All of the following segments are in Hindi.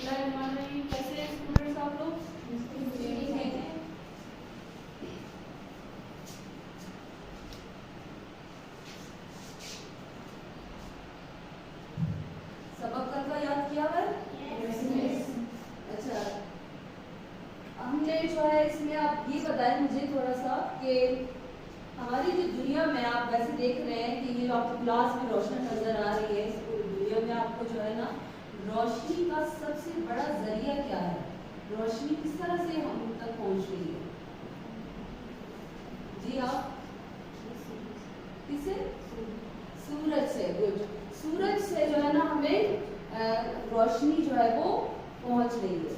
बिस्मिल्लाहिर्रहमानिर्रहीम। कैसे हैं स्टूडेंट्स आप लोग? सबक कल का याद किया है? अच्छा, हमने जो है इसमें आप ये बताएं मुझे थोड़ा सा कि हमारी जो दुनिया में आप वैसे देख रहे हैं कि ये जो आपको क्लास में रोशनी नजर आ रही है, इस पूरी दुनिया में आपको जो है ना रोशनी का सबसे बड़ा जरिया क्या है? रोशनी किस तरह से हम तक पहुंच रही है? जी आप किससे? सूरज से। गुड। सूरज से जो है ना हमें रोशनी जो है वो पहुंच रही है।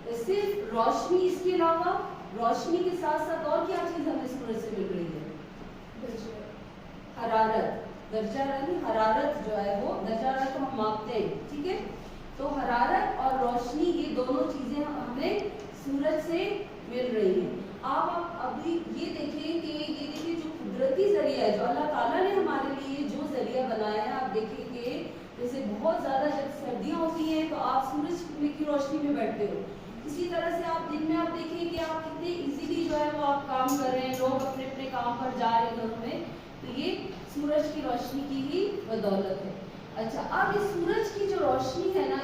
तो सिर्फ रोशनी, इसके अलावा रोशनी के साथ साथ और क्या चीज हमें सूरज से मिल रही है? हरारत। दर्जा यानी हरारत जो है वो, दर्जा तो हम मापते हैं, ठीक है। तो हरारत और रोशनी ये दोनों चीजें हमें सूरज से मिल रही हैं। आप अभी ये देखें कि ये देखिए जो कुदरती जरिया है, जो अल्लाह ताला ने हमारे लिए जो जरिया बनाया है, आप देखिए कि जैसे बहुत ज्यादा जब सर्दियां होती हैं तो आप सूरज की रोशनी में बैठते हो। इसी तरह से आप दिन में आप देखिए कि आप कितने इजीली जो है वो आप काम कर रहे हैं, लोग अपने अपने काम पर जा रहे हैं घरों में, तो ये सूरज की रोशनी की ही बदौलत है। अच्छा, अब इस सूरज की जो रोशनी है ना,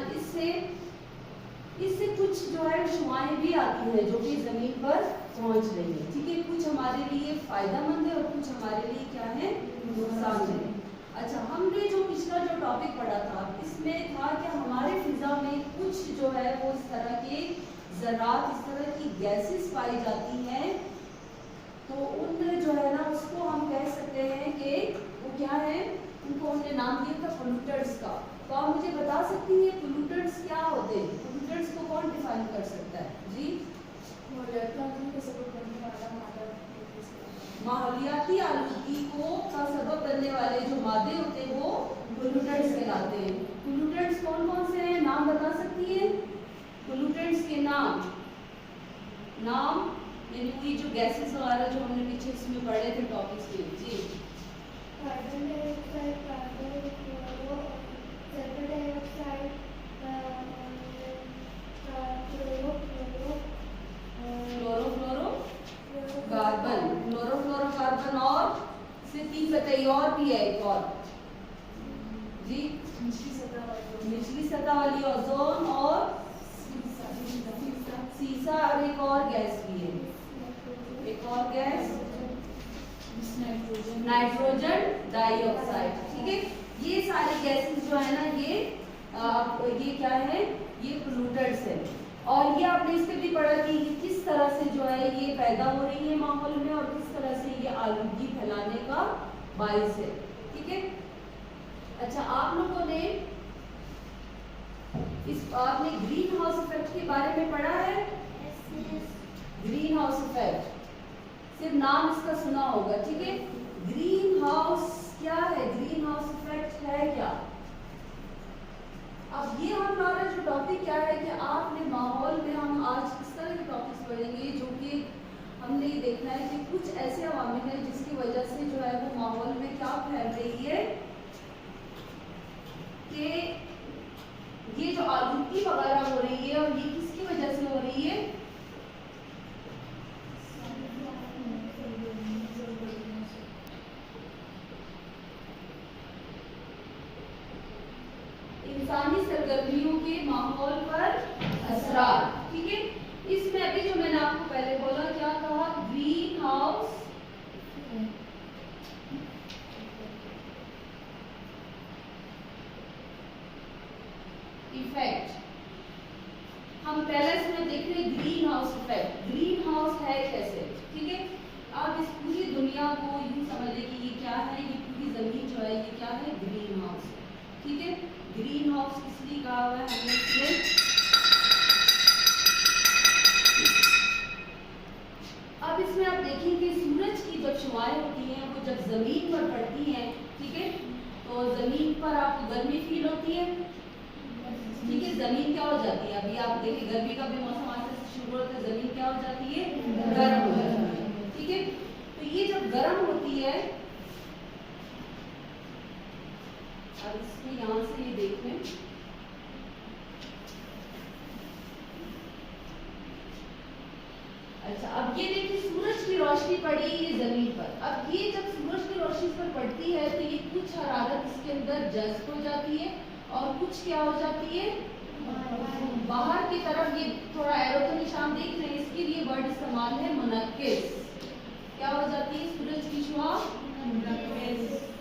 इससे कुछ जो है शुआएं भी आती हैं जो कि जमीन पर पहुंच रही है, ठीक है। कुछ हमारे लिए फायदेमंद है और कुछ हमारे लिए क्या है, नुकसान है। अच्छा, हमने जो पिछला जो टॉपिक पढ़ा था इसमें था कि हमारे फिजा में कुछ जो है वो इस तरह के ज़रात, इस तरह की गैसेस पाई जाती हैं, तो उन जो है ना उसको हम कह सकते हैं कि वो क्या है, उनको हमने नाम दिया था पोल्यूटेंट्स का। तो आप मुझे बता सकती हैं पोल्यूटेंट्स क्या होते हैं? पोल्यूटेंट्स को कौन डिफाइन कर सकता है? जी, माहौलियाती आलूगी को का सबब बनने वाले जो मादे होते हैं वो पोल्यूटेंट्स कहलाते हैं। पोल्यूटेंट्स कौन कौन से हैं, नाम बता सकती है? पोल्यूटेंट्स के नाम यानी कोई जो गैसेस वगैरह जो हमने पीछे इसमें पढ़े थे टॉपिक्स में। जी, carbon dioxide, carbon, sulphur dioxide, chlorofluorocarbon और से तीन बताइए, और भी है एक और। जी, निचली सतह वाली ओजोन और सीसा, और एक और गैस भी है, एक और गैस नाइट्रोजन डाइऑक्साइड, ठीक है। ये सारी गैसेस जो है ना ये क्या है, ये पोल्यूटेंट्स है। और ये आपने इससे भी पढ़ा कि किस तरह से जो है ये पैदा हो रही है माहौल में और किस तरह से ये आलूगी फैलाने का बाइस है, ठीक है। अच्छा, आप लोगों ने आपने ग्रीन हाउस इफेक्ट के बारे में पढ़ा है? ग्रीन हाउस इफेक्ट सिर्फ नाम इसका सुना होगा, ठीक है। ग्रीन हाउस क्या है, ग्रीन हाउस इफेक्ट है क्या? अब ये हमारा जो टॉपिक क्या है कि आपने माहौल में, हम आज इस तरह के टॉपिक्स पढ़ेंगे जो कि हमने ये देखना है कि कुछ ऐसे अवामिल हैं जिसकी वजह से जो है वो माहौल में क्या फैल रही है कि ये जो आलूगी वगैरह हो रही है, और ये किसकी वजह से हो रही है? इंसानी सरगर्मियों के माहौल पर असरार, ठीक है। इसमें अभी जो मैंने आपको पहले बोला, क्या कहा, ग्रीन हाउस इफेक्ट। हम पहले इसमें देख रहे हैं green house effect. Green house है कैसे, ठीक है। आप इस पूरी दुनिया को यूं समझ लें कि ये क्या है, ये पूरी जमीन जो है ये क्या है, ग्रीन हाउस है, ठीक है। ग्रीन हाउस इसलिए कहा हुआ है हमने इसमें। अब इसमें आप देखेंगे सूरज की जब शुआएं होती हैं वो जब जमीन पर पड़ती हैं, ठीक है, तो जमीन पर आपको गर्मी फील होती है, ठीक है। जमीन क्या हो जाती है, अभी आप देखिए गर्मी का भी मौसम आज से शुरू होता है, जमीन क्या हो जाती है, गर्म हो जाती है, ठीक है। तो ये जब गर्म होती है, अब इसमें यहाँ से ये देख लें, अब ये देखिए सूरज की रोशनी पड़ी ये जमीन पर। अब ये जब सूरज की रोशनी इस पर पड़ती है तो ये कुछ हरारत इसके अंदर जज्ब हो जाती है और कुछ क्या हो जाती है बाहर की तरफ। ये थोड़ा एरो का निशान देख रहे हैं, इसके लिए वर्ड इस्तेमाल है मुनक्किस। क्या हो जाती है सूरज की शुआ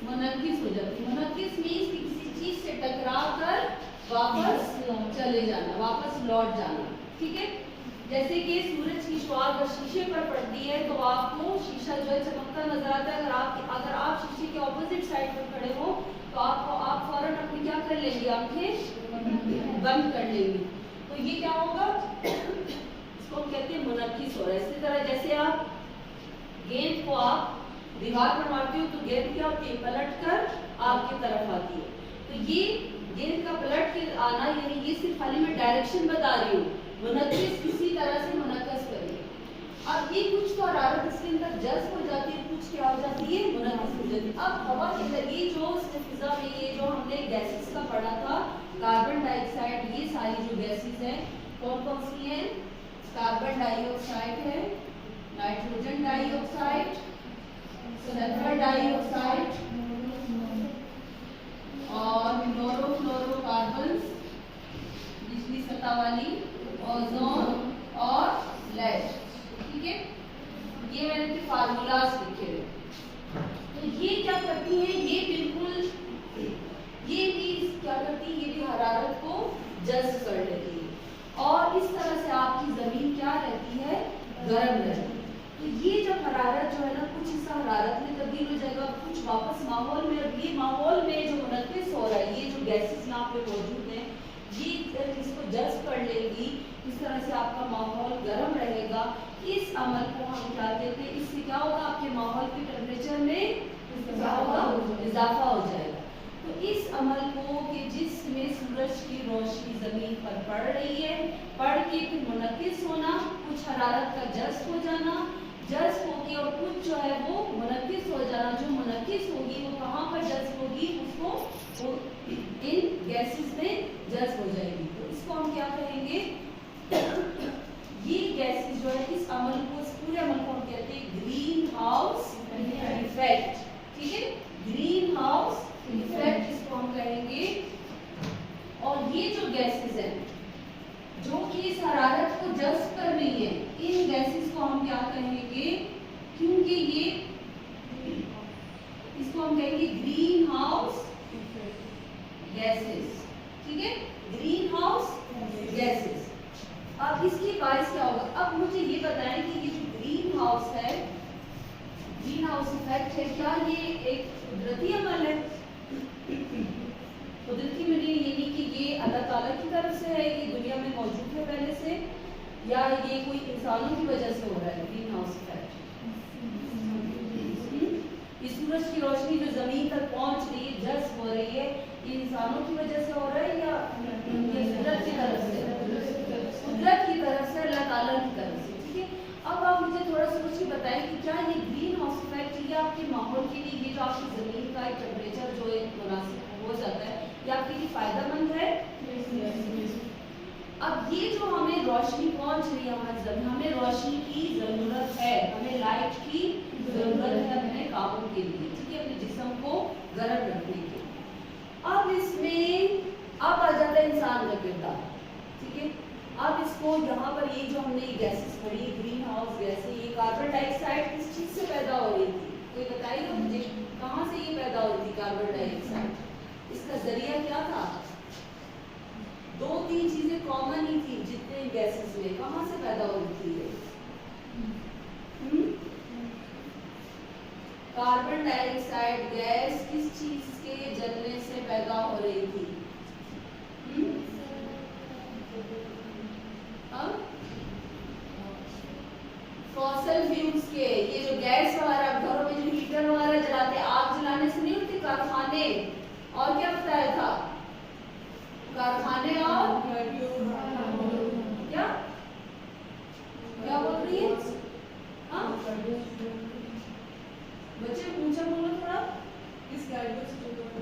मुनक्किस हो जाती है। मुनक्किस मींस कि किसी चीज से टकरा कर वापस चले जाना, वापस लौट जाना। ठीक है, जैसे कि सूरज की शुआ अगर शीशे पर पड़ती है तो आपको शीशा जो है चमकता नजर आता है। अगर आप शीशे के ऑपोजिट साइड पर खड़े हो तो आप फौरन अपनी क्या कर लेंगे, आंखें बंद कर लेंगे। तो ये क्या होगा, इसको हम कहते हैं मुनक्किस हो रहा है। इसी तरह जैसे आप गेंद को आप दीवार पर मारते हो तो गेंद क्या होती है, पलट कर आपकी तरफ आती है। तो ये गेंद का पलट के आना यानी ये सिर्फ खाली मैं डायरेक्शन बता रही हूँ। मुनक्किस किसी तरह से मुनक्किस करिए। अब ये कुछ तो हरारत इसके अंदर जज्ब हो जाती है, कुछ क्या हो जाती है मुनक्किस हो जाती है। अब हवा के अंदर ये जो फिजा में ये जो हमने गैसेस का पढ़ा था, कार्बन डाइऑक्साइड, ये सारी जो गैसेस हैं कौन कौन सी हैं, कार्बन डाइऑक्साइड है, नाइट्रोजन डाइऑक्साइड, सल्फर डाइऑक्साइड और क्लोरोफ्लोरोकार्बन, निचली सतह वाली, ओजोन और लेड। ठीक है, ये मैंने के फार्मूलाज लिखे हुए। तो ये क्या करती है, ये बिल्कुल ये भी क्या करती है, ये भी हरारत को जज्ब कर लेती है और इस तरह से आपकी जमीन क्या रहती है, गर्म रहती है। तो ये जब हरारत जो है ना, कुछ हिस्सा हरारत में तब्दील हो जाएगा, कुछ वापस माहौल में। और ये माहौल में जो मुनक्किस हो रहा है, ये जो गैसेस यहाँ पे मौजूद हैं, ये इसको जज्ब कर लेगी, इस तरह से आपका माहौल गर्म रहेगा। इस अमल को हम क्या कहते हैं, इससे क्या होगा, आपके माहौल के टेम्परेचर में क्या होगा, इजाफा हो जाएगा। तो इस अमल को कि जिसमें सूरज की रोशनी जमीन पर पड़ रही है, पड़ के फिर मुनक्किस होना, कुछ हरारत का जज्ब हो जाना, जज्ब होगी और कुछ जो है वो मुनक्किस हो जाना। जो मुनक्किस होगी वो कहाँ पर जज्ब होगी, उसको इन गैसेस में जज्ब हो जाएगी। तो इसको हम क्या कहेंगे, ये गैसेस जो है इस अमल को, इस पूरे अमल को हम कहते हैं ग्रीन हाउस इफेक्ट। ठीक है, ग्रीन हाउस इफेक्ट इसको हम कहेंगे। और ये जो गैसेस हैं जो कि इस हरारत को जज्ब कर रही है, इन गैसेस को हम क्या कहेंगे, क्योंकि ये इसको हम कहेंगे ग्रीन हाउस गैसेस। ठीक है, ग्रीन हाउस गैसेस। अब इसकी बाइस क्या होगा, अब मुझे ये बताएं कि ये जो ग्रीन हाउस है, ग्रीन हाउस इफेक्ट है, क्या ये एक कुदरती अमल है? कुदरती में यानी कि ये अल्लाह ताला की तरफ से है, ये दुनिया में मौजूद है पहले से, या ये कोई इंसानों की वजह से हो रहा है ग्रीन हाउस इफेक्ट? ये सूरज की रोशनी जो जमीन तक पहुंच रही है, जज्ब हो रही है, ये इंसानों की वजह से हो रहा है या कुदरत की तरफ से? कुदरत की तरफ से, अल्लाह ताला की तरफ से। ठीक है, अब आप मुझे थोड़ा सोच के बताएं कि क्या ये ग्रीन हाउस इफेक्ट ये आपके माहौल के लिए, ये जो आपकी जमीन का एक टेम्परेचर जो एक मुनासिब हो जाता है, ये आपके लिए फायदेमंद है? अब ये जो हमें रोशनी पहुंच रही है हमारी जमीन, हमें रोशनी की जरूरत है, हमें लाइट की जरूरत है अपने कामों के लिए। ठीक है, अपने जिस्म को गर्म रखने के लिए। अब इसमें अब आ जाता है इंसान का किरदार। ठीक है, अब इसको यहाँ पर ये जो हमने गैसेस पढ़ी, ग्रीन हाउस गैसें, ये कार्बन डाइऑक्साइड किस चीज से पैदा हो रही थी, कोई बताइए मुझे, कहाँ से ये पैदा हो रही थी कार्बन डाइऑक्साइड? इसका जरिया क्या था? दो तीन चीजें कॉमन ही थी जितने गैसेस में, कहाँ से पैदा हो रही थी ये? कार्बन डाइऑक्साइड गैस किस चीज के जलने से पैदा हो रही थी? फॉसिल फ्यूल्स के, ये जो गैस वगैरह घरों में जो हीटर वगैरह जलाते, आग जलाने से नहीं होती, कारखाने, और क्या बताया था, कारखाने और क्या क्या बोल रही है? हाँ बच्चे पूछा बोलो थोड़ा।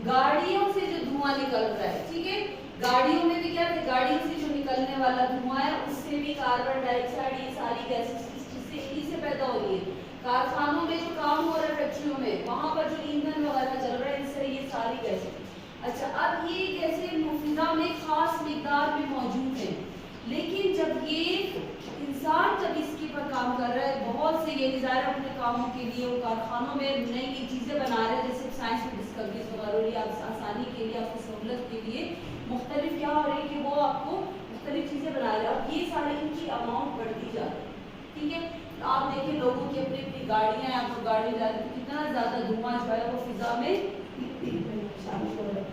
गाड़ियों से जो धुआं निकल रहा है, ठीक है, गाड़ियों में भी क्या थे, गाड़ियों से जो निकलने वाला धुआं है उससे भी कार्बन डाइऑक्साइड, ये सारी गैसेस किस चीज से तेजी से पैदा हो रही है। कारखानों में जो काम हो रहा है, फैक्ट्रियों में, वहां पर जो ईंधन वगैरह चल रहा है, इससे ये सारी गैसें। अच्छा, अब ये गैसें फिजा में खास मिकदार में मौजूद है, लेकिन जब ये इंसान जब इसके पर काम कर रहा है, बहुत से ये ज़ाहिर अपने कामों के लिए वो कारखानों में नई नई चीज़ें बना रहे हैं, जैसे साइंस में डिस्कवरीज वगैरह हो रही है, आसानी के लिए, आपकी सहूलत के लिए मुख्तलिफ क्या हो रही है कि वो आपको मुख्तलिफ चीज़ें बना रहे हैं। अब ये सारी इनकी अमाउंट बढ़ती जा रही है, ठीक है। तो आप देखिए लोगों की अपनी अपनी गाड़ियाँ हैं, आपको गाड़ी जा रही है, तो कितना ज़्यादा धुआं जो है वो फिजा में शामिल हो रहा है।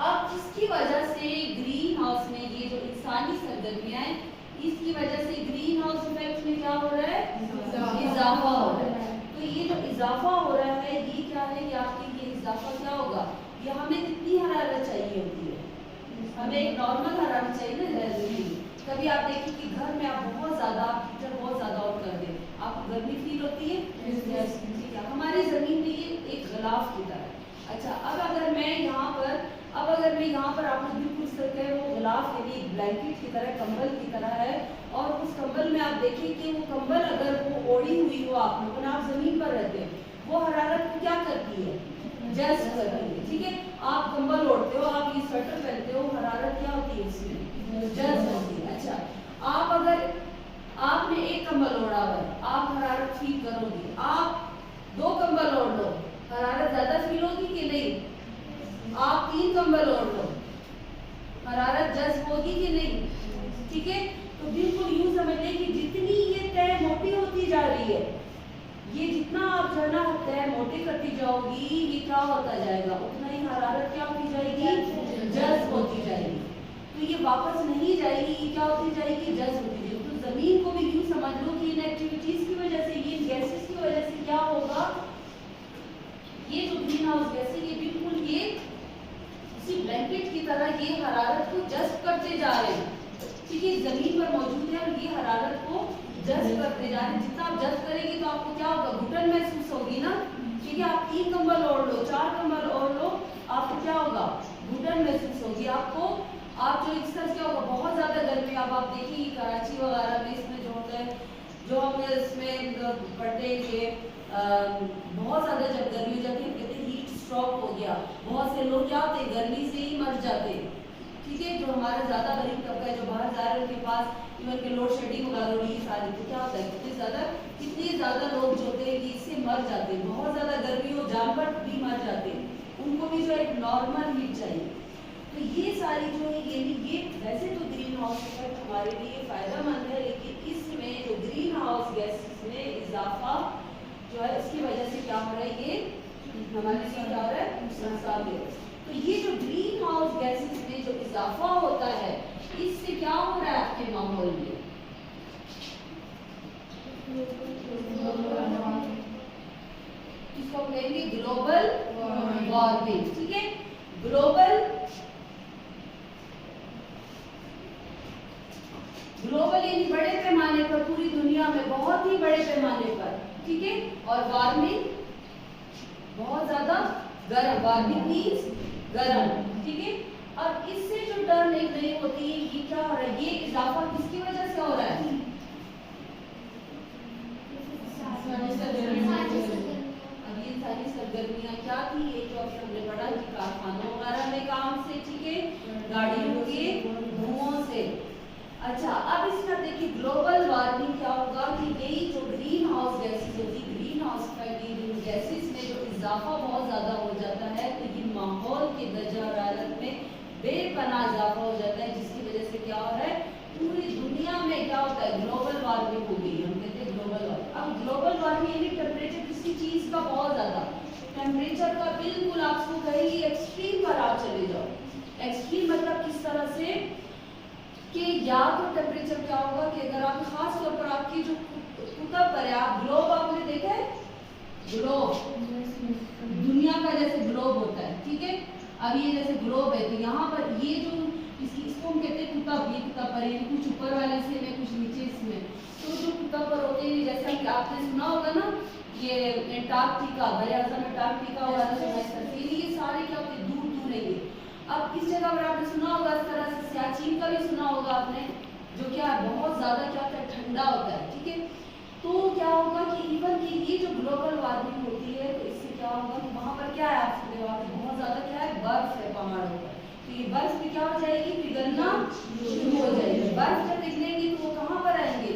अब इसकी वजह से ग्रीन हाउस में ये जो इंसानी सरगर्मियां हैं, इसकी वजह से ग्रीन हाउस इफेक्ट में क्या हो रहा है, इजाफा हो रहा है। तो ये जो इजाफा हो रहा है ये क्या है, ये आपके ये इजाफा क्या होगा, ये हमें कितनी हरारत चाहिए होती है, हमें एक नॉर्मल हरारत चाहिए ना। कभी आप देखिए कि घर में आप बहुत ज़्यादा हीटर बहुत ज़्यादा ऑन कर दें, आपको गर्मी फील होती है, ठीक है। हमारी ज़मीन में ये एक गिलाफ की तरह है। अच्छा, अब अगर मैं यहाँ पर आपको बिल्कुल सके वो गिलाफ यानी एक ब्लैंकेट की तरह, कंबल की तरह है, और उस कंबल में आप देखिए कि वो कंबल अगर वो ओढ़ी हुई हो आप लोगों ने, आप जमीन पर रहते हैं, वो हरारत को क्या करती है, जज़्ब करती है, ठीक है। आप कंबल ओढ़ते हो, आप ये स्वेटर पहनते हो, हरारत क्या होती है इसमें, जज़्ब होती है। अच्छा, आप अगर आपने एक कंबल ओढ़ा हुआ है, आप हरारत फील करोगे, आप 2 कंबल ओढ़ लो, हरारत ज्यादा फील होगी कि नहीं, आप 3 कंबल ओढ़ लो, हरारत जज़्ब होगी कि नहीं, ठीक है। तो बिल्कुल यूं समझ लें कि जितनी ये तय मोटी होती जा रही है, ये जितना आप जो है ना तय मोटी करती जाओगी, ये क्या होता जाएगा, उतना ही हरारत क्या होती जाएगी, जज़्ब होती जाएगी। तो ये वापस नहीं जाएगी, ये क्या होती जाएगी, जज़्ब होती जाएगी। तो जमीन को भी यूं समझ लो कि इन एक्टिविटीज की वजह से, ये गैसेस की वजह से क्या होगा, ये जो ग्रीन हाउस गैसें ये बिल्कुल ये उसी ब्लैंकेट की तरह ये हरारत को जज़्ब करते जा रहे हैं, ठीक है। जमीन पर मौजूद है और ये हरारत को जज़्ब करते जा रहे हैं। जितना आप जज़्ब करेंगे तो आपको क्या होगा, घुटन महसूस होगी ना, ठीक है। आप 3 कंबल ओढ़ लो, 4 कंबल ओढ़ लो, आपको क्या होगा, घुटन महसूस होगी आपको। आप जो इस तरह क्या होगा, बहुत ज्यादा गर्मी, अब आप देखिए कराची वगैरह में इसमें जो होता है, जो हम इसमें पढ़ते हैं, बहुत ज्यादा जब गर्मी हो जाती है, कहते हैं हीट स्ट्रोक हो गया, बहुत से लोग क्या होते हैं गर्मी से ही मर जाते हैं, ठीक है। जो हमारा ज्यादा गरीब तबका है, जो बाहर जा रहे हैं, उनके पास इवन के लोड शेडिंग वगैरह हो रही है सारी, तो क्या होता है कितने ज्यादा लोग जो होते हैं इससे मर जाते हैं, बहुत ज्यादा गर्मी हो, जानवर भी मर जाते हैं, उनको भी जो एक नॉर्मल हीट चाहिए। तो ये सारी जो है ये वैसे तो ग्रीन हाउस इफेक्ट हमारे लिए फायदेमंद है, लेकिन इसमें जो ग्रीन हाउस गैसेस में इजाफा जो है उसकी वजह से क्या हो रहा है, ये हमारे लिए क्या हो रहा है, नुकसान दे रहा है। तो ये जो ग्रीन हाउस गैसेस में जो इजाफा होता है, इससे क्या हो रहा है आपके माहौल में, इसको कहेंगे ग्लोबल वार्मिंग, ठीक है। ग्लोबल यानी बड़े पैमाने पर, पूरी दुनिया में बहुत ही बड़े पैमाने पर, ठीक है। और वार्मिंग बहुत ज्यादा गर्म, वार्मिंग मीन्स गर्म, ठीक है। अब इससे जो टर्न एक नई होती है, ये क्या हो रहा है, ये इजाफा किसकी वजह से हो रहा है, अब ये सारी सरगर्मियां क्या थी, ये जो अभी हमने पढ़ा कि कारखानों वगैरह में काम से, ठीक है, गाड़ियों के धुओं से। अच्छा, अब इसका देखिए ग्लोबल वार्मिंग क्या होगा कि यही जो ग्रीन हाउस गैसेस होती है, ग्रीन हाउस गैसेस में जो इजाफा बहुत ज्यादा हो जाता है, तो ये माहौल के दर्जा हरारत में बेपनाह इजाफा हो जाता है, जिसकी वजह से क्या हो रहा है, पूरी दुनिया में क्या होता है, ग्लोबल वार्मिंग हो गई, हम कहते हैं ग्लोबल वार्मिंग। अब ग्लोबल वार्मिंग यानी टेम्परेचर किसी चीज का बहुत ज्यादा, टेम्परेचर का बिल्कुल आपको कहीं एक्सट्रीम पर आप चले जाओ। एक्सट्रीम मतलब किस तरह से कि या तो टेम्परेचर क्या होगा कि अगर आप खास तौर पर आपकी जो कुतब पर है, आप ग्लोब आपने देखा है, ग्लोब दुनिया का जैसे ग्लोब होता है, ठीक है। अब ये जैसे ग्लोब है, तो यहाँ पर ये जो इसको हम कहते हैं कुतब, ये कुतब पर है, कुछ ऊपर वाले से में कुछ नीचे इसमें, तो जो कुतब पर होते हैं, जैसा कि आपने सुना होगा ना, ये एंटार्क्टिका, बड़े-आज़म एंटार्क्टिका वगैरह, ये सारे क्या होते हैं, दूर दूर है ये। अब इस जगह पर आपने सुना होगा इस तरह से सियाचिन का भी सुना होगा आपने, जो क्या है बहुत ज़्यादा क्या होता है, ठंडा होता है, ठीक है। तो क्या होगा कि इवन कि ये जो ग्लोबल वार्मिंग होती है तो इससे क्या होगा कि वहाँ पर क्या है, आपके वहाँ पे बहुत ज़्यादा क्या है, बर्फ है पहाड़ों पर, तो ये बर्फ भी क्या हो जाएगी, पिघलना शुरू हो जाएगी। बर्फ जब पिघलेगी तो वो कहाँ पर आएंगे,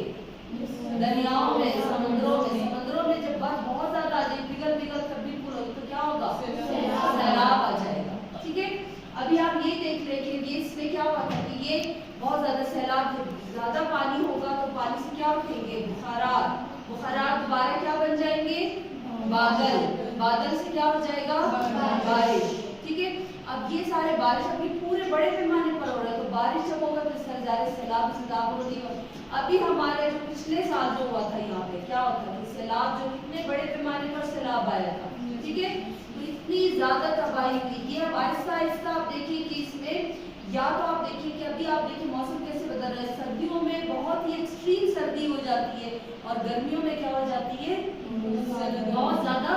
दरियाओं में, समुद्रों में। समुद्रों में जब बर्फ बहुत ज्यादा आ जाएगी, पिघल पिघल कर बिल्कुल तो क्या होगा, सैलाब आ जाएगा, ठीक है। अभी आप ये देख ले कि ये इसमें क्या हुआ था कि ये बहुत ज्यादा सैलाब, जब ज्यादा पानी होगा तो पानी से क्या उठेंगे, बुखारात, बुखारात दोबारा क्या बन जाएंगे, बादल, बादल से क्या हो जाएगा, बारिश, ठीक है। अब ये सारे बारिश अभी पूरे बड़े पैमाने पर हो रहा है, तो बारिश जब होगा तो इसका ज़्यादा सैलाब हो रही है। अभी हमारे जो पिछले साल जो हुआ था यहाँ पे क्या होता है, सैलाब जो कितने बड़े पैमाने पर सैलाब आया था, ठीक है। तो इतनी ज्यादा तबाही हुई, ये अब आहिस्ता आहिस्ता आप देखिए कि इसमें या तो आप देखिए कि अभी आप देखिए मौसम कैसे बदल रहा है, सर्दियों में बहुत ही एक्सट्रीम सर्दी हो जाती है और गर्मियों में क्या हो जाती है, बहुत ज्यादा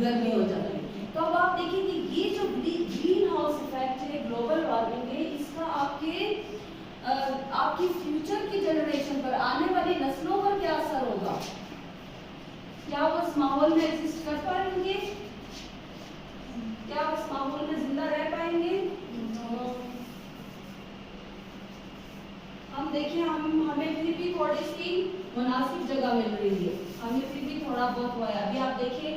गर्मी हो जाती है। तो अब आप देखिए कि ये जो ग्रीन हाउस इफेक्ट है, ग्लोबल वार्मिंग है, इसका आपकी फ्यूचर की जनरेशन पर, आने वाली नस्लों पर क्या असर होगा, क्या वो इस माहौल में एग्जिस्ट कर पाएंगे, क्या उस माहौल में जिंदा रह पाएंगे। हम देखिए हमें फिर भी थोड़ी सी मुनासिब जगह मिल रही है, हमें फिर भी थोड़ा बहुत हुआ है। अभी आप देखिए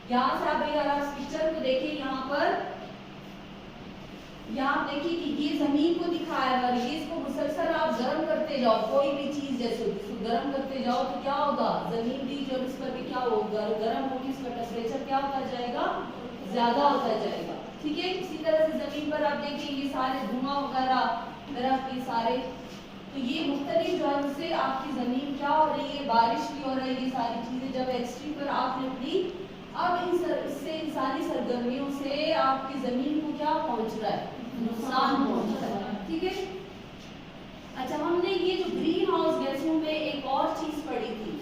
यहाँ से, आप अगर आप पिक्चर को देखिए, यहाँ पर आप देखिए कि ये जमीन को दिखाया है, ये इसको मुसलसल आप गर्म करते जाओ, कोई भी चीज जैसे इसको गर्म करते जाओ तो क्या होगा, जमीन भी जो इस पर भी क्या होगा, गर्म होगी, इसका टेम्परेचर क्या होता जाएगा, ज्यादा होता जाएगा, ठीक है। इसी तरह से जमीन पर आप देखिए ये सारे धुआं वगैरह दरख्त ये सारे, तो ये मुख्तलिफ जो है उससे आपकी जमीन क्या हो रही है, बारिश भी हो रही है, ये सारी चीजें जब एक्सट्रीम पर आपने अपनी, अब इससे इंसानी सरगर्मियों से आपकी जमीन को क्या पहुंच रहा है, नुकसान पहुंच रहा है, ठीक है। अच्छा, हमने ये जो ग्रीन हाउस गैसों में एक और चीज पढ़ी थी,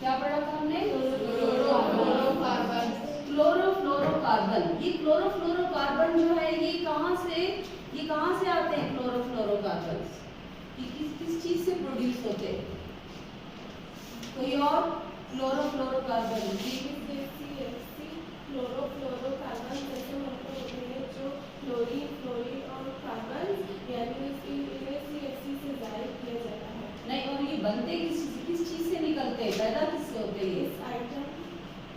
क्या पढ़ा था हमने, क्लोरोफ्लोरोकार्बन। ये क्लोरोफ्लोरोकार्बन जो है ये कहाँ से आते हैं, क्लोरोफ्लोरोकार्बन ये किस चीज से प्रोड्यूस होते हैं, कोई और क्लोरोफ्लोरोकार्बन, क्लोरोफ्लोरोकार्बन जैसे मतलब होते हैं जो क्लोरीन, फ्लोरीन और कार्बन, यानी इन्हें CFC से जाहिर किया जाता है। नहीं, और ये बनते किस चीज से निकलते हैं, पैदा किससे होते हैं, इस आइटम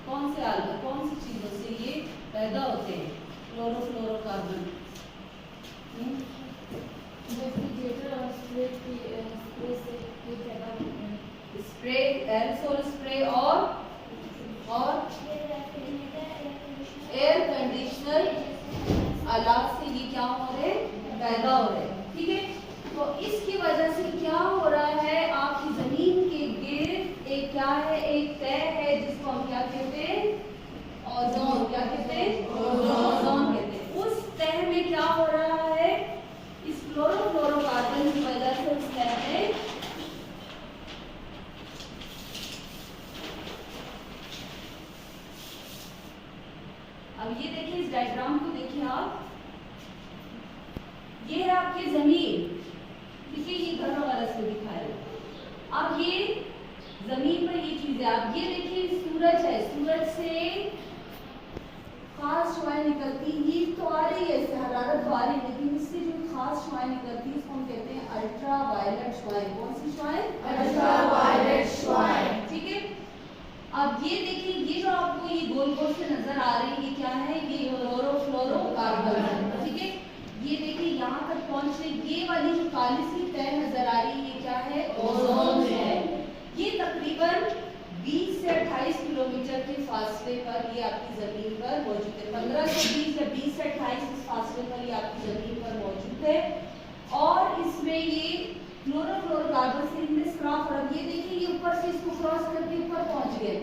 कौन सी चीजों से ये पैदा होते हैं, क्लोरोफ्लोरोकार्बन, रेफ्रिजरेटर और स्प्रे से ये पैदा होते हैं। स्प्रे, एरोसोल स्प्रे और एयर कंडीशनर अलग से ये क्या हो रहे, पैदा हो रहे, ठीक है। तो इसकी वजह से क्या हो रहा है, आपकी जमीन के गिर्द एक क्या है, एक तह है जिसको हम क्या कहते हैं, ओजोन, क्या कहते हैं, ओजोन कहते हैं। उस तह में क्या हो रहा है, इस क्लोरोफ्लोरोकार्बन की वजह से उस तह में अब ये देखिए, इस डायग्राम को देखिए आप, ये है आपकी जमीन, ठीक है, ये घर वाला से दिखाया। अब ये जमीन पर ये चीज है, आप ये देखिए सूरज है, सूरज से खास शुआएं निकलती, हीट तो आ रही है, इससे हरारत तो आ रही है, लेकिन इससे जो खास शुआएं निकलती है इसको हम कहते हैं अल्ट्रा वायलेट शुआएं। कौन सी शुआएं, अल्ट्रा वायलेट शुआएं, ठीक है। अब ये देखिए, ये जो आपको ये गोल गोल से नजर आ रही है, ये क्या है, ये क्लोरोफ्लोरोकार्बन है, ठीक है। ये देखिए यहाँ तक पहुंचने, ये वाली जो काली सी तह नजर आ रही है, ये क्या है, ओजोन है। ये तकरीबन 20 से 28 किलोमीटर के फासले पर ये आपकी जमीन पर मौजूद है, 15 से 20 या 20 से 28 इस फासले पर ये आपकी जमीन पर मौजूद है। और इसमें ये क्लोरोफ्लोरोकार्बन से इनमें स्क्रॉफ, और ये देखिए ये ऊपर से इसको क्रॉस करके ऊपर पहुंच गए,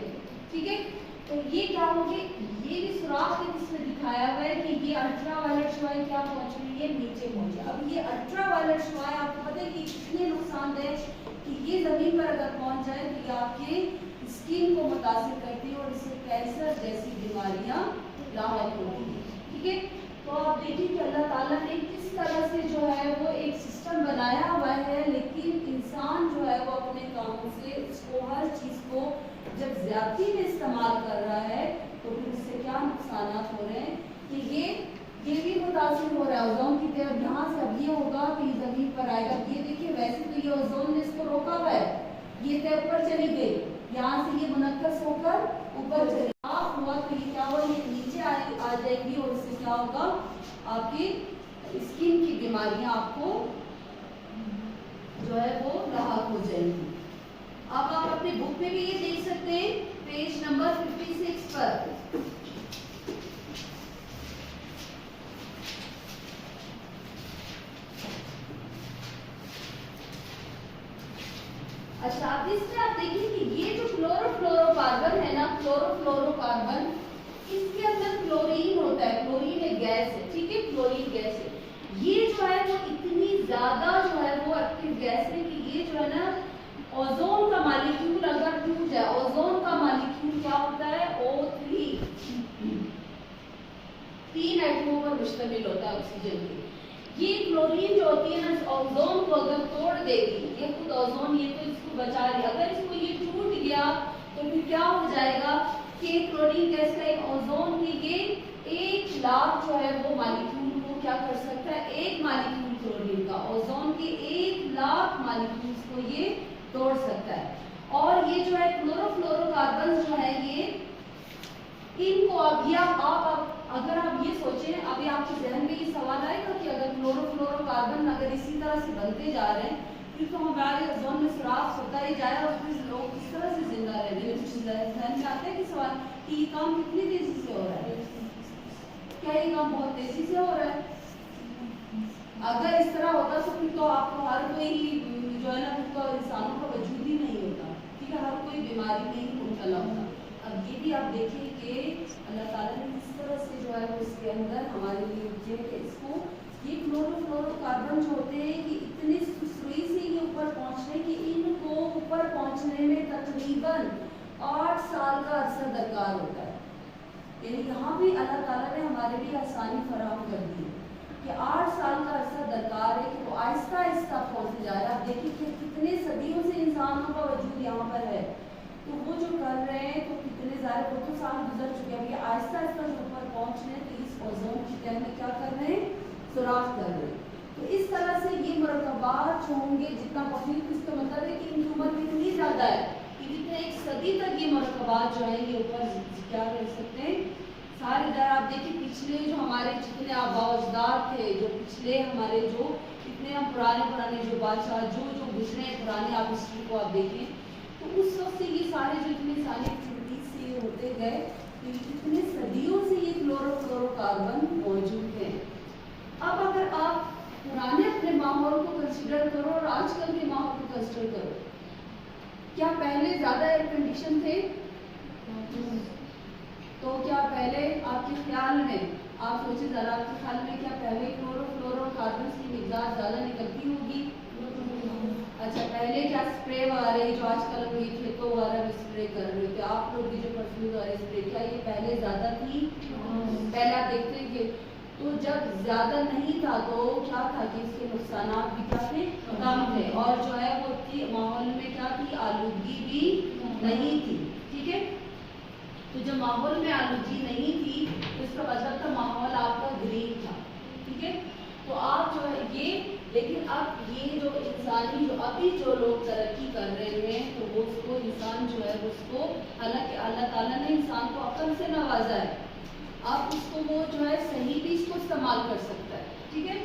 ठीक है। तो ये क्या होगी, ये भी सुराख है जिसमें दिखाया हुआ है कि ये अल्ट्रा वायलेट शुआएं क्या पहुंच रही है, नीचे पहुंचे। अब ये अल्ट्रा वायलेट शुआएं आपको पता है कि कितने नुकसानदेह, कि ये जमीन पर अगर पहुंच जाए तो ये आपके स्किन को मुतासिर करती है और इससे कैंसर जैसी बीमारियां लाहक होती है, ठीक है। तो आप देखिए कि अल्लाह ताला ने किस तरह से जो है वो एक सिस्टम बनाया हुआ है ज्यादती में इस्तेमाल कर रहा है तो फिर इससे क्या नुकसान हो रहे हैं कि ये भी मुतासिर हो रहा है ओजोन की तरफ। यहाँ से अब ये होगा तो ये जमीन पर आएगा। ये देखिए वैसे तो ये ओजोन ने इसको रोका हुआ है, ये तय ऊपर चली गई, यहाँ से ये मुनक्कस होकर ऊपर चली हुआ तो ये क्या हुआ, ये नीचे आ जाएगी और इससे क्या होगा आपकी स्किन की बीमारियां आपको जो है वो लाहक हो जाएंगी। अब आप अपने बुक में भी ये देख सकते हैं पेज नंबर 56 पर। अच्छा अब इसमें आप देखिए कि ये जो क्लोरोफ्लोरोकार्बन है ना, क्लोरोफ्लोरोकार्बन, इसके अंदर क्लोरीन होता है। क्लोरीन एक गैस है, ठीक है, क्लोरीन गैस है। ये जो है वो इतनी ज्यादा जो है वो एक्टिव गैस है कि ये जो है ना ओजोन का मॉलिक्यूल अगर टूट जाए, ओजोन का मॉलिक्यूल क्या होता है O3, 3 एटमों पर मुश्तमिल होता है ऑक्सीजन के। ये क्लोरीन जो होती है ना ओजोन को अगर तोड़ देगी, ये खुद ओजोन ये तो इसको बचा रही है, अगर इसको ये टूट गया तो फिर क्या हो जाएगा कि क्लोरीन गैस का एक ओजोन की ये 1 लाख जो है वो मॉलिक्यूल को क्या कर सकता है, एक मॉलिक्यूल क्लोरीन का ओजोन के 1 लाख मॉलिक्यूल्स को ये तोड़ सकता है। और ये जो है क्लोरोफ्लोरोकार्बन जो है ये इनको अब ये आप अगर आप ये सोचें, अभी आपके जहन में ये सवाल आएगा कि अगर क्लोरोफ्लोरोकार्बन अगर इसी तरह से बनते जा रहे हैं फिर तो हमारे ओजोन में सुराख होता ही जाए और फिर लोग किस तरह से जिंदा रहेंगे। जहन में आता है कि सवाल कि ये काम कितनी तेजी से हो रहा है, क्या ये काम बहुत तेजी से हो रहा है? अगर इस तरह होता तो फिर तो आपको हर कोई जो है ना फिर तो इंसानों का वजूद ही नहीं होता, ठीक है, हर कोई बीमारी में ही मुब्तला होता। अब ये भी आप देखिए कि अल्लाह ताला ने किस तरह से जो है वो इसके अंदर हमारे लिए जो है इसको ये क्लोरोफ्लोरोकार्बन जो होते हैं कि इतनी सुई से ये ऊपर पहुंचने कि इनको ऊपर पहुंचने में तकरीबन 8 साल का अरसा दरकार होता है। यानी यहाँ भी अल्लाह ताला ने हमारे लिए आसानी फराहम कर दी कि 8 साल का अरसा दरकार है कि वो आहिस्ता आहिस्ता पहुँचते जा रहा है। आप देखिए कि कितने सदियों से इंसानों का वजूद यहाँ पर है, तो वो जो कर रहे हैं तो कितने ज़्यादा वो तो साल गुजर चुके हैं, अभी आहिस्ता आहिस्ता जो ऊपर पहुँच रहे हैं तो इस ओजोन की तह में क्या कर रहे हैं, सुराख कर रहे हैं। तो इस तरह से ये मरकबात जो होंगे जितना पब्लिक, इसका मतलब है कि इनकी उम्र इतनी ज़्यादा है कि जितने 1 सदी तक ये मरकबात जो है ये ऊपर क्या कर सकते हैं सारे दर। आप देखिए पिछले जो हमारे जितने आबा अजदाद थे, जो पिछले हमारे जो इतने हम पुराने जो बादशाह जो गुजरे हैं पुराने, आप हिस्ट्री को आप देखें तो उस वक्त से ये सारे जो इतने सारे एक्टिविटीज से होते गए तो इतने सदियों से ये क्लोरोफ्लोरोकार्बन मौजूद है। अब अगर आप पुराने अपने माहौल को कंसिडर करो और आजकल के माहौल को कंसिडर करो, क्या पहले ज्यादा एयर कंडीशन थे? तो क्या पहले आपके ख्याल में, आप सोचिए जरा, आपके ख्याल में क्या पहले क्लोरोफ्लोरोकार्बन की मिकदार ज्यादा निकलती होगी? अच्छा पहले क्या स्प्रे वगैरह जो आजकल हम ये खेतों वगैरह में स्प्रे कर रहे थे, आप लोग भी जो परफ्यूम वगैरह स्प्रे, क्या ये पहले ज्यादा थी? पहले आप देखते थे तो जब ज्यादा नहीं था तो क्या था कि इसके नुकसान भी क्या थे, कम थे, और जो है वो माहौल में क्या थी, आलूगी भी नहीं थी, ठीक है। तो जब माहौल में आलूगी नहीं थी तो इसका मतलब था माहौल आपका ग्रीन था, ठीक है। तो आप जो है ये, लेकिन अब ये जो इंसानी जो अभी जो लोग तरक्की कर रहे हैं तो वो उसको इंसान जो है उसको, हालांकि अल्लाह ताला ने इंसान को अक्ल से नवाजा है, आप उसको वो जो है सही भी इसको इस्तेमाल कर सकता है, ठीक है।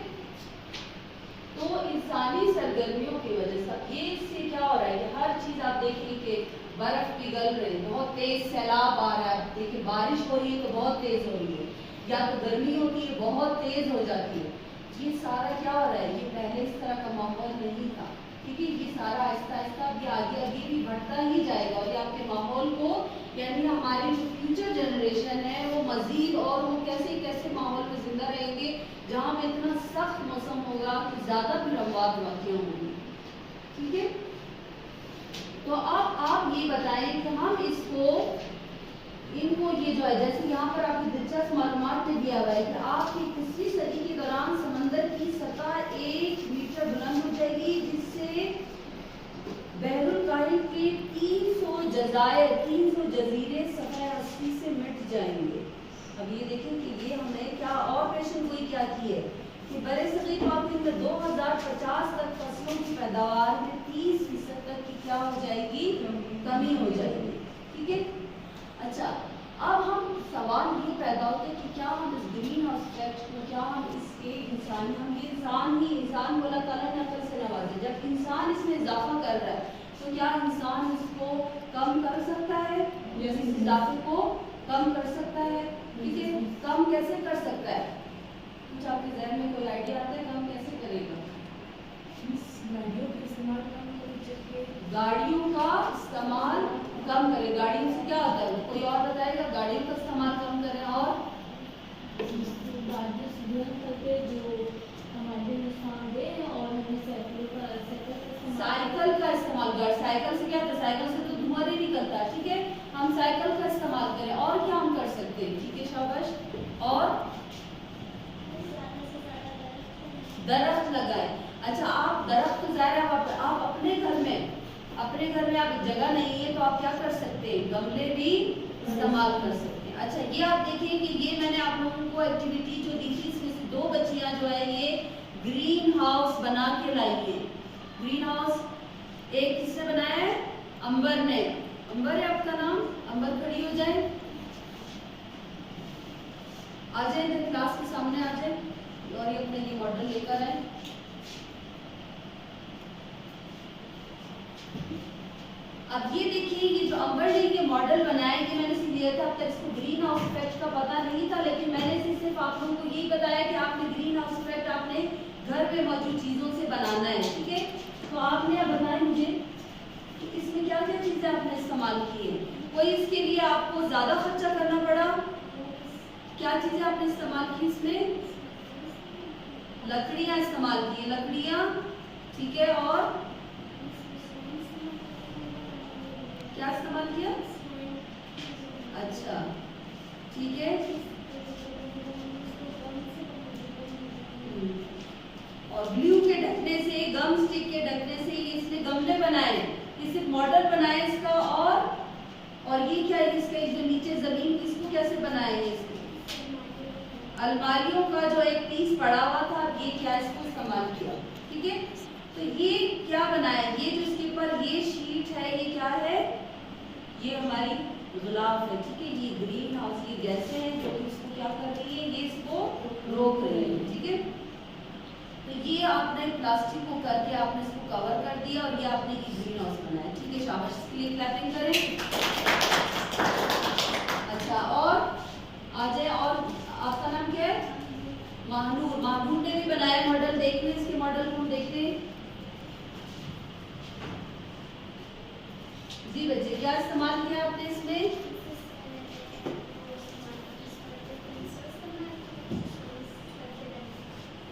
तो इंसानी सरगर्मियों की वजह से ये इससे क्या हो रहा है कि हर चीज आप देखिए कि बर्फ पिघल रही है, बहुत तेज सैलाब आ रहा है, देखिए बारिश हो रही है तो बहुत तेज हो रही है, या तो गर्मी होती है बहुत तेज हो जाती है। ये सारा क्या हो रहा है, ये पहले इस तरह का माहौल नहीं था, ठीक है। ये सारा आहिस्ता आहिस्ता ये आगे भी बढ़ता ही जाएगा और ये आपके माहौल को, यानी हमारी जो फ्यूचर जनरेशन है वो मजीद और वो कैसे कैसे माहौल में जिंदा रहेंगे जहाँ पे इतना सख्त मौसम होगा कि ज्यादा फिर अमवात वाक़िया होंगी, ठीक है। तो अब आप ये बताएं कि हम इसको इनको ये जो है, जैसे यहाँ पर आपकी दिलचस्प मालूमात में दिया हुआ है कि आपकी 21वीं सदी के दौरान समंदर की सतह 1 मीटर बुलंद हो जाएगी, जिससे बहरुल काहिल के 300 जज़ायर, 300 जजीरे ये देखें कि ये हमने क्या ऑपरेशन कोई क्या की है कि बड़े सगीर पाकिस्तान में 2050 तक फसलों की पैदावार में 30% तक की क्या हो जाएगी, कमी हो जाएगी। ठीक है। अच्छा, अब हम सवाल ये पैदा होते हैं कि क्या हम इस ग्रीन हाउस इफेक्ट को, क्या हम इसके हम ये इंसान बोला ताला ने अकल से नवाजे, जब इंसान इसमें इजाफा कर रहा है तो क्या इंसान इसको कम कर सकता है, इस इजाफे को कम कर सकता है? ठीक है, कम कैसे कर सकता है? कुछ आपके जहन में कोई आइडिया आता है कम कैसे करेगा? गाड़ियों का इस्तेमाल कम करना चाहिए। गाड़ियों का इस्तेमाल कम करें। गाड़ियों से क्या होता है, कोई और बताएगा? गाड़ियों का इस्तेमाल कम करें और गाड़ियों से दूर करके जो हमारे नुकसान दे, और हमें साइकिल का इस्तेमाल कर। साइकिल से क्या होता है, साइकिल से तो धुआं नहीं निकलता। ठीक है, हम साइकिल का इस्तेमाल करें। और क्या हम कर सकते हैं? ठीक है, शाबाश। और दरख्त लगाए। अच्छा, आप दरख्त तो ज़ाहिर है आप अपने घर में आप जगह नहीं है तो आप क्या कर सकते हैं, गमले भी इस्तेमाल कर सकते हैं। अच्छा, ये आप देखिए कि ये मैंने आप लोगों को एक्टिविटी जो दी थी, इसमें से 2 बच्चियां जो है ये ग्रीन हाउस बना के लाई है। ग्रीन हाउस एक किसने बनाया है? अंबर ने। अंबर है आपका नाम? अंबर खड़ी हो जाए, आ जाए इधर क्लास के सामने आ जाए और ये अपने ये मॉडल लेकर आए। अब ये देखिए, ये जो अंबर ने ये मॉडल बनाया, ये मैंने लिया था। अब तक इसको ग्रीन हाउस इफेक्ट का पता नहीं था, लेकिन मैंने सिर्फ आप लोगों को यही बताया कि आपने ग्रीन हाउस इफेक्ट आपने घर में मौजूद चीजों से बनाना है। ठीक है, तो आपने अब बताया मुझे कि इसमें क्या क्या चीजें आपने इस्तेमाल की है। कोई इसके लिए आपको ज्यादा खर्चा करना पड़ा? क्या चीजें आपने इस्तेमाल की इसमें? लकड़ियां इस्तेमाल की, लकड़ियां। ठीक है, और क्या इस्तेमाल किया? अच्छा, ठीक है। और ग्लू के ढकने से, गम स्टिक के ढकने से ये इसने गमले बनाए, ये सिर्फ मॉडल बनाए इसका। और ये क्या है इसका, जो नीचे जमीन, इसको कैसे बनाए? इसको अलमारियों का जो एक पीस पड़ा हुआ था, ये क्या इसको इस्तेमाल किया। ठीक है, तो ये क्या बनाया, ये जो इसके ऊपर ये शीट है, ये क्या है? ये हमारी गुलाब है। ठीक है, ये ग्रीन हाउस, ये गैसें हैं जो इसको क्या कर रही है, ये इसको रोक रही है। ठीक है, तो ये आपने प्लास्टिक को करके आपने इसको कवर कर दिया और ये आपने ये ग्रीन हाउस बनाया। ठीक है, शाबाश, इसके लिए क्लैपिंग करें। अच्छा, और आ जाए, और आपका नाम क्या है? महानूर। महानूर ने भी बनाया मॉडल। देख लें इसके मॉडल को, देख लें जी बच्चे, क्या इस्तेमाल किया आपने इसमें?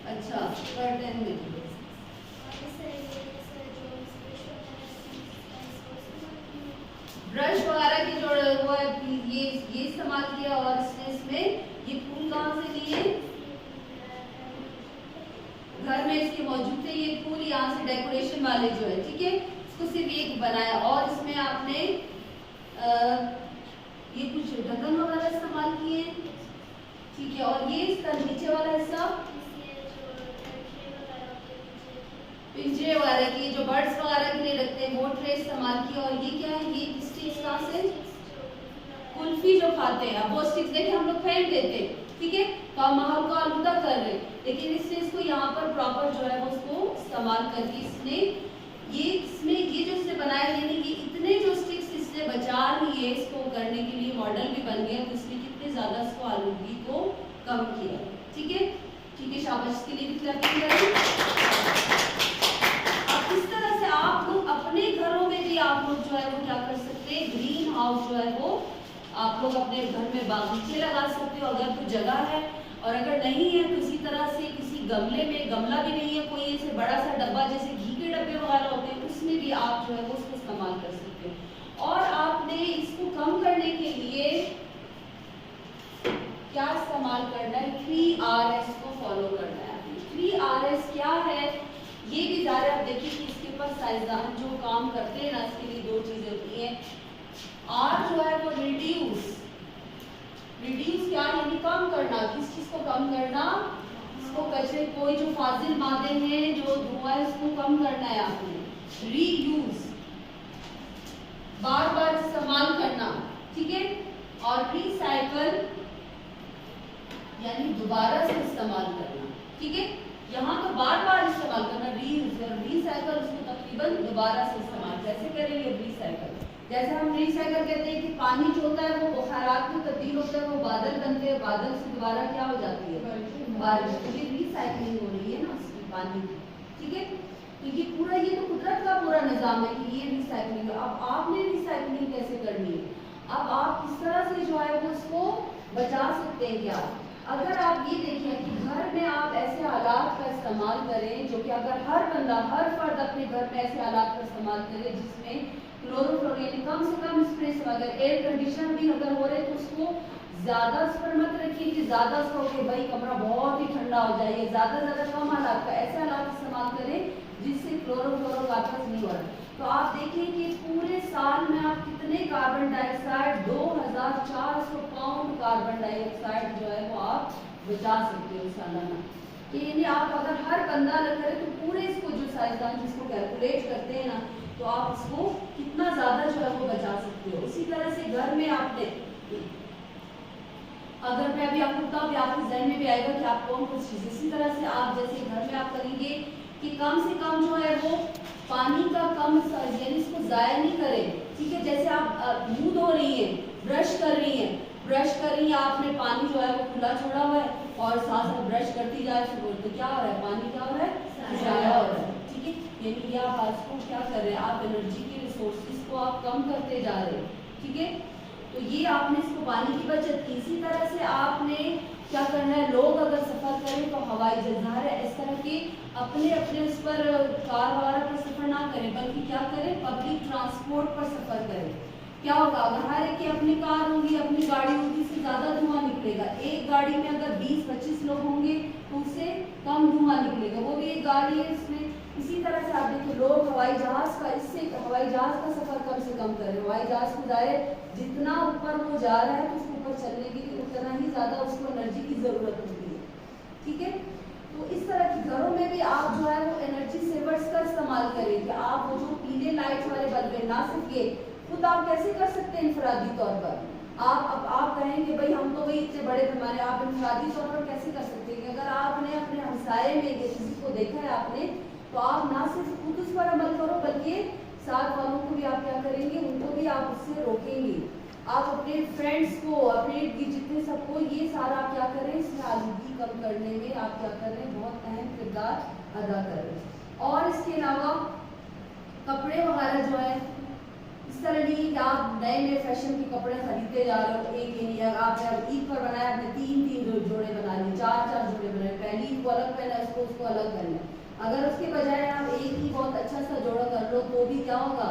अच्छा, कर्टन में ब्रश वगैरह की जो वो है, ये इस्तेमाल किया। और इसमें ये फूल कहाँ से लिए? घर में इसके मौजूद थे ये फूल, यहाँ से डेकोरेशन वाले जो है। ठीक है, इसको सिर्फ एक बनाया। और इसमें आपने ये कुछ ढक्कन वगैरह इस्तेमाल किए। ठीक है, और ये इसका नीचे वाला हिस्सा पिंजरे वगैरह की, जो बर्ड्स वगैरह के लिए रखते हैं, वो ट्रे इस्तेमाल की। और ये क्या है? ये स्टिक्स कहाँ से? कुल्फी जो खाते हैं, अब वो स्टिक्स देखे हम लोग फेंक देते हैं। ठीक है, तो हम माहौल को आलूदा कर रहे हैं, लेकिन इसने इसको यहाँ पर प्रॉपर जो है वो उसको इस्तेमाल करके इसने ये जो इसने बनाया, यानी ये इतने जो स्टिक्स इसने बचा लिए इसको करने के लिए, मॉडल भी बन गया। तो इसने कितने ज्यादा इसको आलूगी को कम किया। ठीक है, ठीक है, शाबाश, इसके लिए भी क्लैपिंग करें। अब इस तरह से आप लोग अपने घरों में भी आप लोग जो है वो क्या कर सकते हैं, ग्रीन हाउस जो है वो आप लोग अपने घर में बागीचे लगा सकते हो अगर कोई जगह है। और अगर नहीं है तो इसी तरह से किसी गमले में, गमला भी नहीं है कोई ऐसे बड़ा सा डब्बा जैसे घी के डब्बे वगैरह होते हैं, उसमें भी आप जो है वो उसको इस्तेमाल कर सकते हो। और आपने इसको कम करने के लिए क्या इस्तेमाल करना है? 3RS को फॉलो करना है। 3RS क्या है ये भी ज़्यादा आप देखिए कि इसके ऊपर साइंसदान जो काम करते हैं ना, इसके लिए 2 चीजें होती हैं। R जो है वो रिड्यूस, रिड्यूस क्या यानी कम करना, किस चीज को कम करना, इसको कचरे कोई जो फाजिल मादे हैं जो धुआं है उसको कम करना है आपने। रीयूज बार बार इस्तेमाल करना, ठीक है। और रिसाइकल यानी दोबारा से इस्तेमाल करना, ठीक है। यहाँ तो बार बार इस्तेमाल करना, रीयूज और रिसाइकल उसको तकरीबन दोबारा से इस्तेमाल कैसे करेंगे। रिसाइकल जैसे हम रिसाइकल कहते हैं कि पानी जो होता है वो बुखारात में तब्दील होता है, वो बादल बनते हैं, बादल से दोबारा क्या हो जाती है बारिश। तो ये रिसाइकलिंग हो रही है ना उसकी पानी की, ठीक है। तो ये पूरा ये तो कुदरत का पूरा निजाम है कि ये रिसाइकलिंग। अब आपने रिसाइकलिंग कैसे करनी है, अब आप किस तरह से जो है वो उसको बचा सकते हैं। क्या अगर आप ये देखें कि घर में आप ऐसे आलात का इस्तेमाल करें जो कि अगर हर बंदा हर फर्द अपने घर में ऐसे आलात का इस्तेमाल करे जिसमें क्लोरोफ्लोर यानी कम से कम स्प्रे से, अगर एयर कंडीशनर भी अगर हो रहे तो उसको ज्यादा उस पर मत रखिए कि ज्यादा उसको कि भाई कमरा बहुत ही ठंडा हो जाए, ज्यादा ज्यादा कम हालात का ऐसे हालात इस्तेमाल करें जिससे क्लोरोफ्लोरोकार्बन नहीं हो रहा। तो आप देखिए कि पूरे साल में आप कितने carbon dioxide 2400 pound carbon dioxide जो है वो आप बचा सकते हो सालाना। कि यानी आप अगर हर बंदा अलग करे तो पूरे इसको जो साइंसदान जिसको कैलकुलेट करते हैं ना तो आप इसको कितना ज्यादा जो है वो बचा सकते हो। इसी तरह से घर में आपने अगर मैं अभी आपको बताऊं आपके जहन में भी आएगा कि आप कौन कुछ चीज, इसी तरह से आप जैसे घर में आप करेंगे कि कम से कम जो है वो पानी का कम यानी इसको जाया नहीं करें, ठीक है। जैसे आप मुंह धो रही हैं, ब्रश कर रही हैं आपने पानी जो है वो खुला छोड़ा हुआ है और साथ साथ ब्रश करती जाए तो क्या हो रहा है, पानी क्या हो रहा है जाया हो रहा है, ठीक है। यानी आप आज को क्या कर रहे हैं, आप एनर्जी के रिसोर्सेज को आप कम करते जा रहे हैं, ठीक है। तो ये आपने इसको पानी की बचत की। इसी तरह से आपने क्या करना है, लोग अगर सफर करें तो हवाई जहाज है इस तरह के अपने अपने उस पर कार वगैरह पर सफर ना करें बल्कि क्या करें पब्लिक ट्रांसपोर्ट पर सफर करें। क्या होगा, अगर हर एक की अपनी कार होगी अपनी गाड़ी होगी इससे ज्यादा धुआं निकलेगा। एक गाड़ी में अगर 20-25 लोग होंगे तो उससे कम धुआं निकलेगा, वो भी एक गाड़ी है इसमें। इसी तरह से आप देखिए लोग हवाई जहाज का का सफर कम से कम करें। हवाई जहाज को जाए जितना ऊपर वो जा रहा है तो उसको ऊपर चलने के लिए उतना ही ज्यादा उसको एनर्जी की जरूरत होती है, ठीक है। तो इस तरह की घरों में भी आप जो है वो एनर्जी सेवर्स का इस्तेमाल करें कि आप वो जो पीले लाइट वाले बल्ब ना सके खुद आप कैसे कर सकते हैं इंफरादी तौर पर। आप कहेंगे भाई हम तो भाई इतने बड़े पैमाने, आप इंफरादी तौर पर कैसे कर सकते हैं कि अगर आपने अपने हमसाये में ये किसी को देखा है आपने तो आप ना सिर्फ खुद उस पर अमल करो बल्कि साथ वालों को भी आप क्या करेंगे, उनको भी आप उससे रोकेंगे। आप अपने फ्रेंड्स को अपने जितने सबको ये सारा आप क्या करें इसमें आलूगी कम करने में आप क्या कर रहे हैं, बहुत अहम किरदार अदा कर रहे हैं। और इसके अलावा कपड़े वगैरह जो है इस तरह नहीं कि आप नए नए फैशन के कपड़े खरीदते जा रहे हो। एक ही नहीं, आपने ईद पर बनाया आपने 3-3 जोड़े बना लिए, 4-4 जोड़े बनाए, पहली ईद को अलग पहना उसको अलग करना। अगर उसके बजाय आप एक ही बहुत अच्छा सा जोड़ा कर लो तो भी क्या होगा,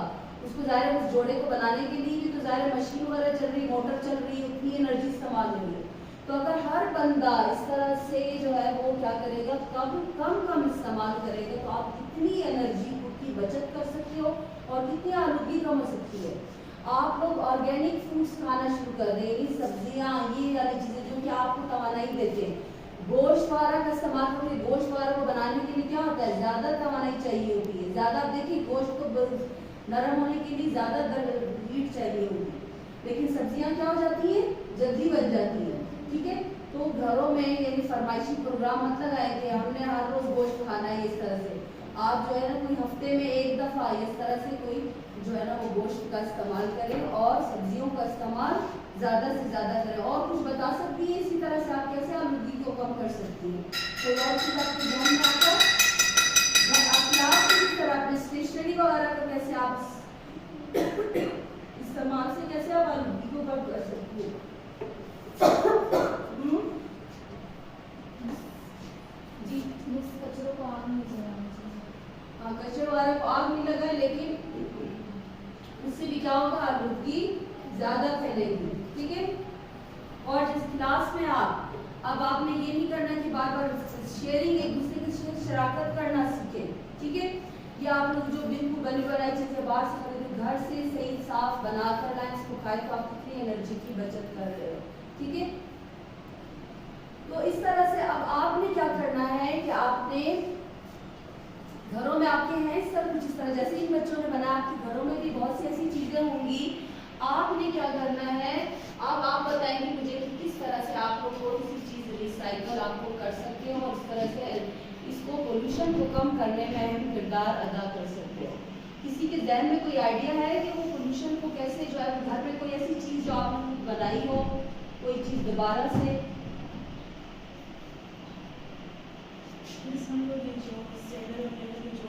उसको ज़ाहिर उस जोड़े को बनाने के लिए भी तो ज़ाहिर मशीन वगैरह चल रही, मोटर चल रही है, उतनी एनर्जी इस्तेमाल हो रही है। तो अगर हर बंदा इस तरह से जो है वो क्या करेगा, कम इस्तेमाल करेगा तो आप कितनी एनर्जी की बचत कर सकते हो और कितनी आलूगी कम हो सकती है। आप लोग ऑर्गेनिक फूड्स खाना शुरू कर दें, ये सब्जियां ये वाली चीज़ें जो कि आपको तवानाई देते हैं। गोश्त वगैरह का इस्तेमाल करें, गोश्त वगैरह को बनाने के लिए क्या होता है ज़्यादा तवानाई चाहिए होती है, ज़्यादा देखिए गोश्त को नरम होने के लिए ज़्यादा हीट चाहिए होगी, लेकिन सब्जियां क्या हो जाती हैं जल्दी बन जाती है, ठीक है। तो घरों में यानी फरमाइशी प्रोग्राम मत लगाए कि हमने हर रोज़ गोश्त खाना है। इस तरह से आप जो है ना कोई हफ्ते में एक दफ़ा इस तरह से कोई जो है ना वो गोश्त का इस्तेमाल करें और सब्जियों का इस्तेमाल ज़्यादा से ज़्यादा करें। और कुछ बता सकती है इसी तरह से आप कैसे आलूगी को कम कर सकती हैं, कोई और चीज़ आपके ध्यान में आता है? इस तरह अपने स्टेशनरी वगैरह का कैसे आप इस्तेमाल से कैसे आप आलूगी को कम कर सकती हैं? जी कचरों को आग नहीं जलाना चाहिए। हाँ कचरे वगैरह को आग नहीं लगाए, लेकिन उससे भी क्या होगा आलूगी ज़्यादा फैलेगी, ठीक है। और जिस क्लास में अब आपने ये नहीं करना कि बार बार शेयरिंग एक दूसरे के साथ शराकत करना सीखें, ठीक है। या आप लोग जो दिन को बनी बनाई चीज़ें बाहर से खरीदें, घर से सही साफ बना कर लाएं, इसको खाए तो आप कितनी एनर्जी की बचत कर रहे हो, ठीक है। तो इस तरह से अब आपने क्या करना है कि आपने घरों में आपके हैं सब कुछ इस तरह, जैसे इन बच्चों ने बनाया, आपके घरों में भी बहुत सी ऐसी चीजें होंगी। आपने क्या करना है, अब आप बताएंगे मुझे कि किस तरह से आप लोग कौन सी चीज रिसाइकल आपको कर सकते हो और इस तरह से इसको पोल्यूशन को कम करने में अहम किरदार अदा कर सकते हो। किसी के जहन में कोई आइडिया है कि वो पोल्यूशन को कैसे जो है घर में कोई ऐसी चीज जो आपने बनाई हो, कोई चीज दोबारा से? हम लोग जो स्टैंडर्ड वगैरह के जो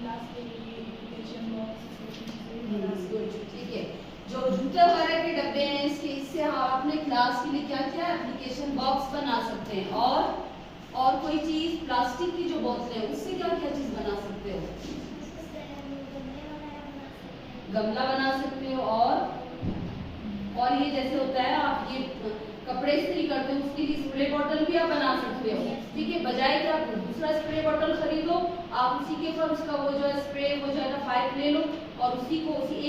क्लास के लिए एप्लीकेशन बॉक्स, ठीक है। जो जूते वगैरह के डब्बे हैं इससे आपने क्लास के लिए क्या क्या एप्लीकेशन बॉक्स बना सकते हैं, और कोई चीज प्लास्टिक की जो बोतलें हैं उससे क्या क्या चीज बना सकते हो? गमला बना सकते हो, और ये जैसे होता है आप ये कपड़े इस्त्री करते हो उसके लिए स्प्रे बॉटल भी आप बना सकते हो। ठीक है, बजाय कि आप दूसरा स्प्रे बॉटल खरीदो, आप उसी के ऊपर उसका वो जो है स्प्रे वो जो है ना पाइप ले लो और उसी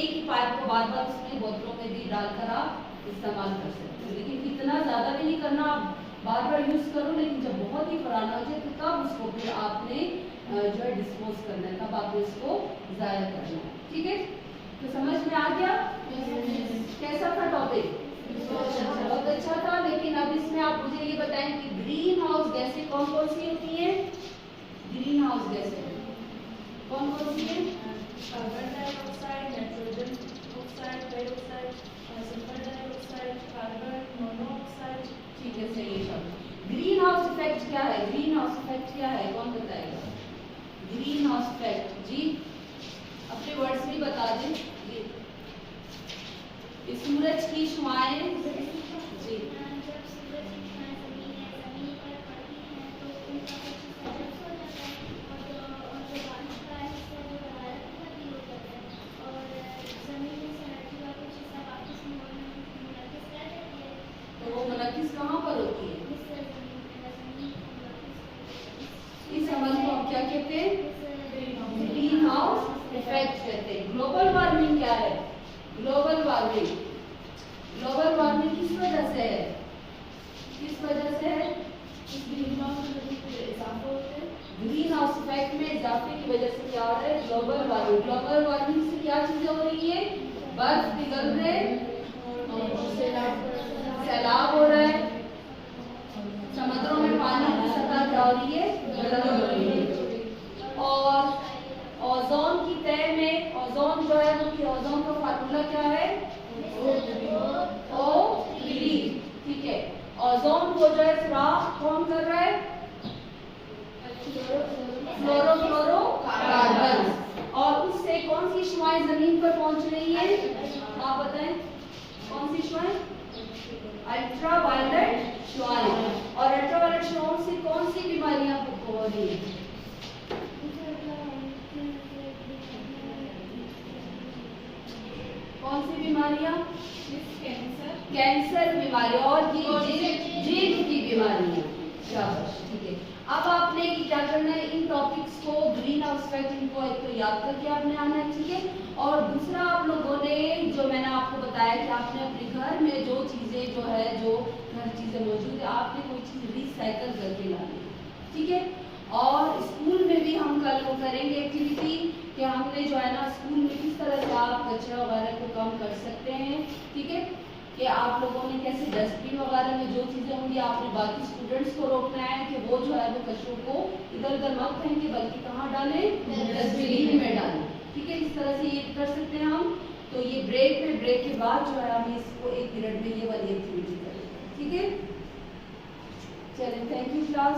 एक ही पाइप को बार बार उसमें बोतलों में भी डालकर आप इस्तेमाल कर सकते हो। लेकिन इतना ज्यादा भी नहीं करना, आप बार बार यूज करो, लेकिन जब बहुत ही पुराना हो जाए तो तब उसको फिर आपने जो है डिस्पोज करना है, तब आपने उसको जाया करना है। ठीक है, तो समझ में आ गया? कैसा था टॉपिक? बहुत अच्छा था। लेकिन अब इसमें आप मुझे ये बताएं कि ग्रीन हाउस गैसें कौन कौन सी होती हैं? ग्रीन हाउस गैसें कौन कौन सी हैं? Carbon dioxide, nitrogen oxide, dioxide, sulphur dioxide, carbon monoxide. ठीक है, सही है शब्द। ग्रीन हाउस इफेक्ट क्या है? ग्रीन हाउस इफेक्ट क्या है, कौन बताएगा? ग्रीन हाउस इफेक्ट जी अपने वर्ड्स में बता दें। सूरज की शुआएं जी तो वो मुनक्किस कहाँ पर होती है? इस अमल को हम क्या कहते हैं? ग्रीन हाउस इफेक्ट कहते हैं। ग्लोबल वार्मिंग क्या है? ग्लोबल वार्मिंग किस वजह से है? किस वजह से है? ग्रीन हाउस इजाफा होता है। ग्रीन हाउस इफेक्ट में इजाफे की वजह से क्या हो रहा है? Global warming. ग्लोबल वार्मिंग से क्या चीजें हो रही है? बर्फ पिघल रहे, सैलाब हो रहा है, समुद्रों में पानी की सतह क्या हो रही है? बढ़ रही है। और ओजोन की तह में, ओजोन जो है वो ओजोन का फार्मूला क्या है? O3। ठीक है, ओजोन को जो है सुराख कौन कर रहा है? फ्लोरोफ्लोरोकार्बन। और उससे कौन सी शुआएं जमीन पर पहुंच रही है? आप बताएं कौन सी शुआएं? अल्ट्रावायलेट शुआएं। और अल्ट्रावायलेट शुआओं से कौन सी बीमारियां हो रही है? कौन सी बीमारियां? कैंसर बीमारी और जीभ की बीमारियां। ठीक है, अब आपने क्या करना है, इन टॉपिक्स को ग्रीन हाउस इफेक्ट इनको एक तो याद करके आपने आना है। ठीक है, और दूसरा आप लोगों ने जो मैंने आपको बताया कि आपने अपने घर में जो चीजें जो है जो घर चीजें मौजूद है आपने कोई चीज रिसाइकल करके लानी है। ठीक है, और स्कूल में भी हम कल को करेंगे एक्टिविटी कि हमने जो है ना स्कूल में किस तरह से आप कचरा वगैरह को कम कर सकते हैं। ठीक है, कि आप लोगों ने कैसे डस्टबिन वगैरह में जो चीजें होंगी आपने बाकी स्टूडेंट्स को रोकना है कि वो जो है वो कचरों को इधर उधर मत फेंके बल्कि कहाँ डालें? डस्टबिन में डालें। ठीक है, इस तरह से ये कर सकते हैं हम। तो ये ब्रेक के बाद जो है हम इसको 1 पीरियड में ये वाली एक्टिविटी करेंगे। ठीक है, चलिए, थैंक यू क्लास।